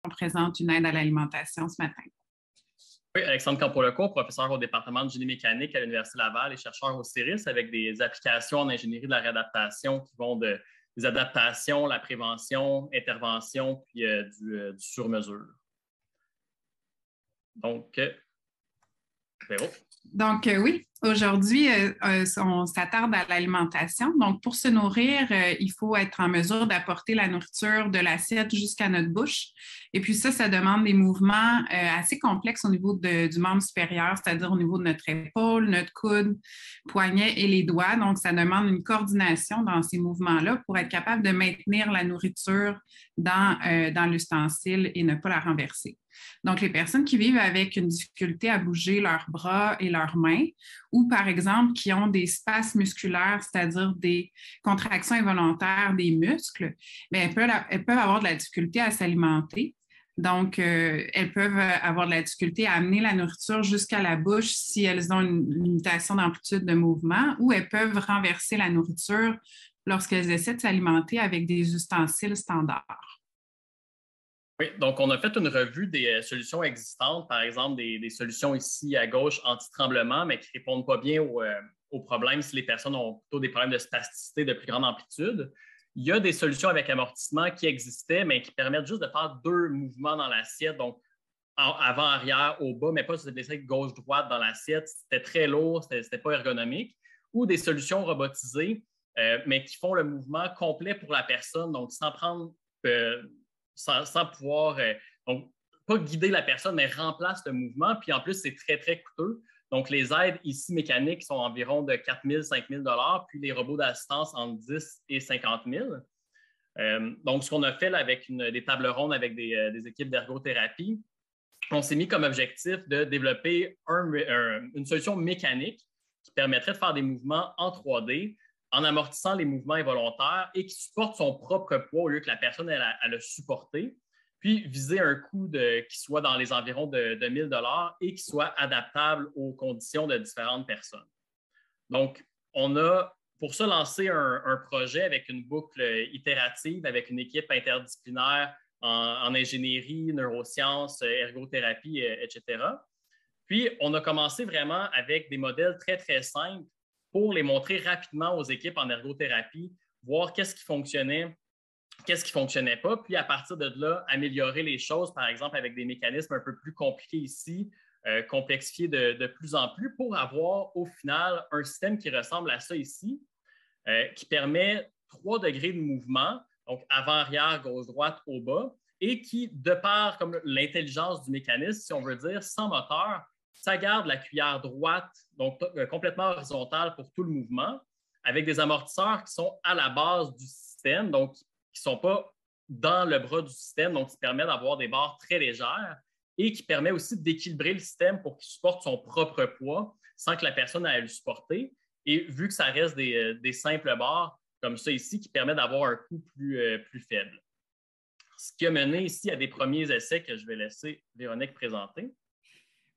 on présente une aide à l'alimentation ce matin. Oui, Alexandre Campoleco, professeur au département de génie mécanique à l'Université Laval et chercheur au CIRIS avec des applications en ingénierie de la réadaptation qui vont des adaptations, la prévention, intervention, puis du sur-mesure. Donc, Véro. Donc, oui, aujourd'hui, on s'attarde à l'alimentation. Donc, pour se nourrir, il faut être en mesure d'apporter la nourriture de l'assiette jusqu'à notre bouche. Et puis ça demande des mouvements assez complexes au niveau du membre supérieur, c'est-à-dire au niveau de notre épaule, notre coude, poignet et les doigts. Donc, ça demande une coordination dans ces mouvements-là pour être capable de maintenir la nourriture dans l'ustensile et ne pas la renverser. Donc, les personnes qui vivent avec une difficulté à bouger leurs bras et leurs mains ou, par exemple, qui ont des spasmes musculaires, c'est-à-dire des contractions involontaires des muscles, bien, elles peuvent avoir de la difficulté à s'alimenter. Donc, elles peuvent avoir de la difficulté à amener la nourriture jusqu'à la bouche si elles ont une limitation d'amplitude de mouvement ou elles peuvent renverser la nourriture lorsqu'elles essaient de s'alimenter avec des ustensiles standards. Oui, donc on a fait une revue des solutions existantes, par exemple des solutions ici à gauche anti-tremblement, mais qui ne répondent pas bien aux problèmes si les personnes ont plutôt des problèmes de spasticité de plus grande amplitude. Il y a des solutions avec amortissement qui existaient, mais qui permettent juste de faire 2 mouvements dans l'assiette, donc avant, arrière, au bas, mais pas se déplacer gauche-droite dans l'assiette. C'était très lourd, c'était pas ergonomique. Ou des solutions robotisées, mais qui font le mouvement complet pour la personne, donc sans prendre... sans pouvoir, donc, pas guider la personne, mais remplace le mouvement. Puis en plus, c'est très, très coûteux. Donc, les aides ici mécaniques sont environ de 4 000 5 000 puis les robots d'assistance entre 10 et 50 000 donc, ce qu'on a fait là, avec des tables rondes avec des équipes d'ergothérapie, on s'est mis comme objectif de développer une solution mécanique qui permettrait de faire des mouvements en 3D en amortissant les mouvements involontaires et qui supporte son propre poids au lieu que la personne ait à le supporter, puis viser un coût qui soit dans les environs de 1 000 et qui soit adaptable aux conditions de différentes personnes. Donc, on a pour ça lancé un projet avec une boucle itérative, avec une équipe interdisciplinaire en ingénierie, neurosciences, ergothérapie, etc. Puis, on a commencé vraiment avec des modèles très, très simples pour les montrer rapidement aux équipes en ergothérapie, voir qu'est-ce qui fonctionnait, qu'est-ce qui ne fonctionnait pas, puis à partir de là, améliorer les choses, par exemple avec des mécanismes un peu plus compliqués ici, complexifiés de plus en plus, pour avoir au final un système qui ressemble à ça ici, qui permet 3 degrés de mouvement, donc avant-arrière, gauche-droite, au bas, et qui, de par comme l'intelligence du mécanisme, si on veut dire, sans moteur, ça garde la cuillère droite, donc complètement horizontale pour tout le mouvement, avec des amortisseurs qui sont à la base du système, donc qui ne sont pas dans le bras du système, donc qui permet d'avoir des barres très légères et qui permet aussi d'équilibrer le système pour qu'il supporte son propre poids sans que la personne ait à le supporter. Et vu que ça reste des simples barres comme ça ici, qui permet d'avoir un coût plus faible. Ce qui a mené ici à des premiers essais que je vais laisser Véronique présenter.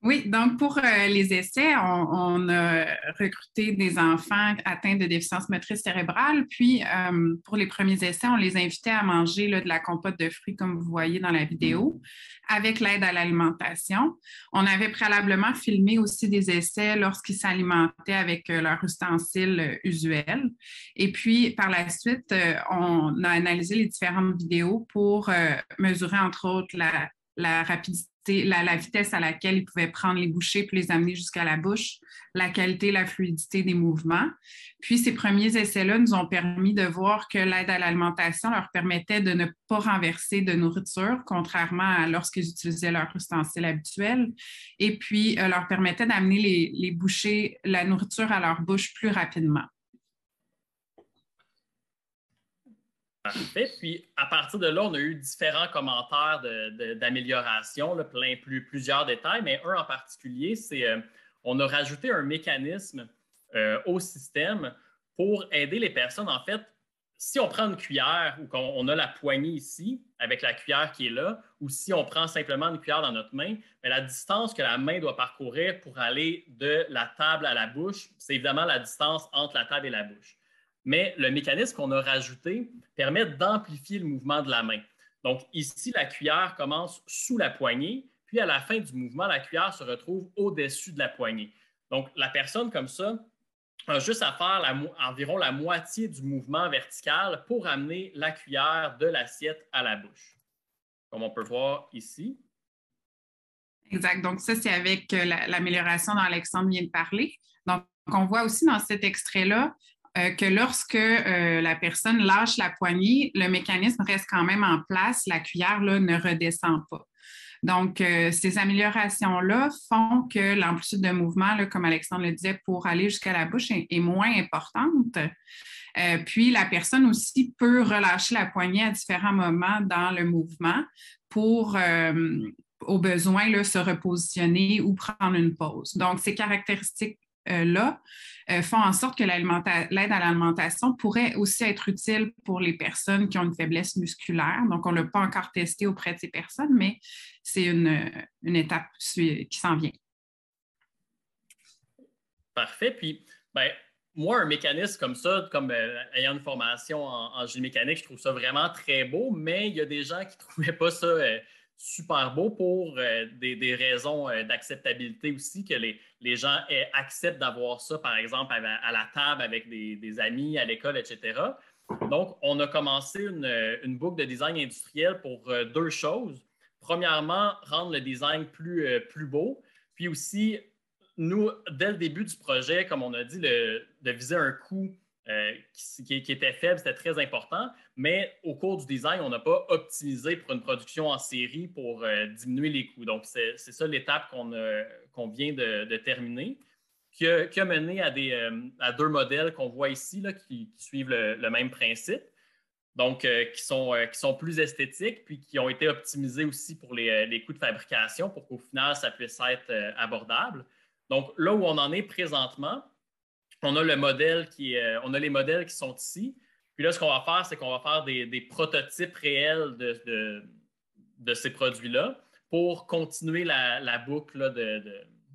Oui, donc pour les essais, on a recruté des enfants atteints de déficience motrice cérébrale. Puis, pour les premiers essais, on les invitait à manger de la compote de fruits, comme vous voyez dans la vidéo, avec l'aide à l'alimentation. On avait préalablement filmé aussi des essais lorsqu'ils s'alimentaient avec leurs ustensiles usuels. Et puis, par la suite, on a analysé les différentes vidéos pour mesurer, entre autres, la rapidité, la vitesse à laquelle ils pouvaient prendre les bouchées puis les amener jusqu'à la bouche, la qualité, la fluidité des mouvements. Puis ces premiers essais-là nous ont permis de voir que l'aide à l'alimentation leur permettait de ne pas renverser de nourriture, contrairement à lorsqu'ils utilisaient leur ustensile habituel, et puis leur permettait d'amener les bouchées, la nourriture à leur bouche plus rapidement. Parfait. Puis, à partir de là, on a eu différents commentaires d'amélioration, plusieurs détails, mais un en particulier, c'est on a rajouté un mécanisme au système pour aider les personnes. En fait, si on prend une cuillère ou qu'on a la poignée ici, avec la cuillère qui est là, ou si on prend simplement une cuillère dans notre main, bien, la distance que la main doit parcourir pour aller de la table à la bouche, c'est évidemment la distance entre la table et la bouche. Mais le mécanisme qu'on a rajouté permet d'amplifier le mouvement de la main. Donc ici, la cuillère commence sous la poignée, puis à la fin du mouvement, la cuillère se retrouve au-dessus de la poignée. Donc la personne comme ça a juste à faire environ la moitié du mouvement vertical pour amener la cuillère de l'assiette à la bouche, comme on peut voir ici. Exact. Donc, ça, c'est avec l'amélioration dont Alexandre vient de parler. Donc, on voit aussi dans cet extrait-là que lorsque la personne lâche la poignée, le mécanisme reste quand même en place, la cuillère là, ne redescend pas. Donc, ces améliorations-là font que l'amplitude de mouvement, là, comme Alexandre le disait, pour aller jusqu'à la bouche est moins importante. Puis, la personne aussi peut relâcher la poignée à différents moments dans le mouvement pour, au besoin, là, se repositionner ou prendre une pause. Donc, ces caractéristiques-là font en sorte que l'aide à l'alimentation pourrait aussi être utile pour les personnes qui ont une faiblesse musculaire. Donc, on ne l'a pas encore testé auprès de ces personnes, mais c'est une étape qui s'en vient. Parfait. Puis, ben, moi, un mécanisme comme ça, comme ayant une formation en génie mécanique, je trouve ça vraiment très beau, mais il y a des gens qui ne trouvaient pas ça super beau pour des raisons d'acceptabilité aussi, que les gens acceptent d'avoir ça, par exemple, à la table avec des amis, à l'école, etc. Donc, on a commencé une boucle de design industriel pour deux choses. Premièrement, rendre le design plus beau, puis aussi nous, dès le début du projet, comme on a dit, de viser un coût qui était faible, c'était très important, mais au cours du design, on n'a pas optimisé pour une production en série pour diminuer les coûts. Donc, c'est ça l'étape qu'on vient de terminer, qui a mené à deux modèles qu'on voit ici, là, qui suivent le même principe. Donc, qui sont plus esthétiques, puis qui ont été optimisés aussi pour les coûts de fabrication pour qu'au final, ça puisse être abordable. Donc, là où on en est présentement, on a les modèles qui sont ici. Puis là, ce qu'on va faire, c'est qu'on va faire des prototypes réels de ces produits-là pour continuer la boucle là,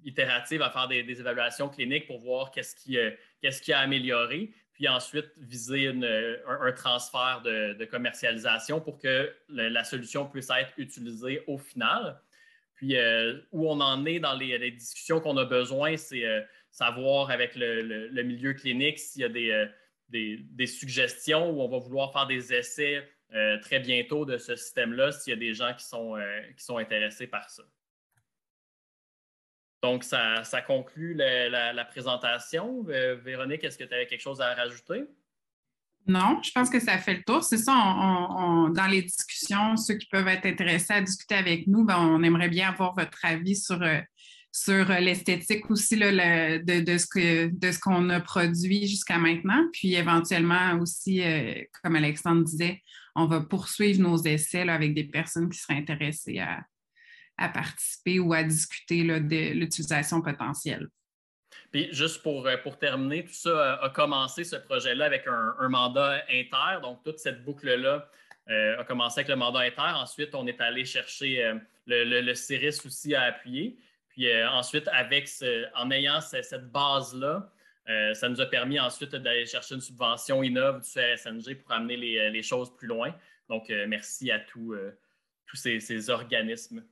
itérative à faire des évaluations cliniques pour voir qu'est-ce qui a amélioré, puis ensuite viser un transfert de commercialisation pour que la solution puisse être utilisée au final. Puis où on en est dans les discussions qu'on a besoin, c'est savoir avec le milieu clinique s'il y a des suggestions où on va vouloir faire des essais très bientôt de ce système-là, s'il y a des gens qui sont intéressés par ça. Donc, ça conclut la présentation. Véronique, est-ce que tu avais quelque chose à rajouter? Non, je pense que ça fait le tour. C'est ça, dans les discussions, ceux qui peuvent être intéressés à discuter avec nous, ben, on aimerait bien avoir votre avis sur l'esthétique aussi là, de ce qu'on a produit jusqu'à maintenant. Puis éventuellement aussi, comme Alexandre disait, on va poursuivre nos essais là, avec des personnes qui seraient intéressées à participer ou à discuter là, de l'utilisation potentielle. Puis juste pour terminer, tout ça a commencé ce projet-là avec un mandat inter. Donc, toute cette boucle-là a commencé avec le mandat inter. Ensuite, on est allé chercher le CIRIS aussi à appuyer. Puis ensuite, en ayant cette base-là, ça nous a permis ensuite d'aller chercher une subvention Innov du CRSNG pour amener les choses plus loin. Donc, merci à tous ces organismes.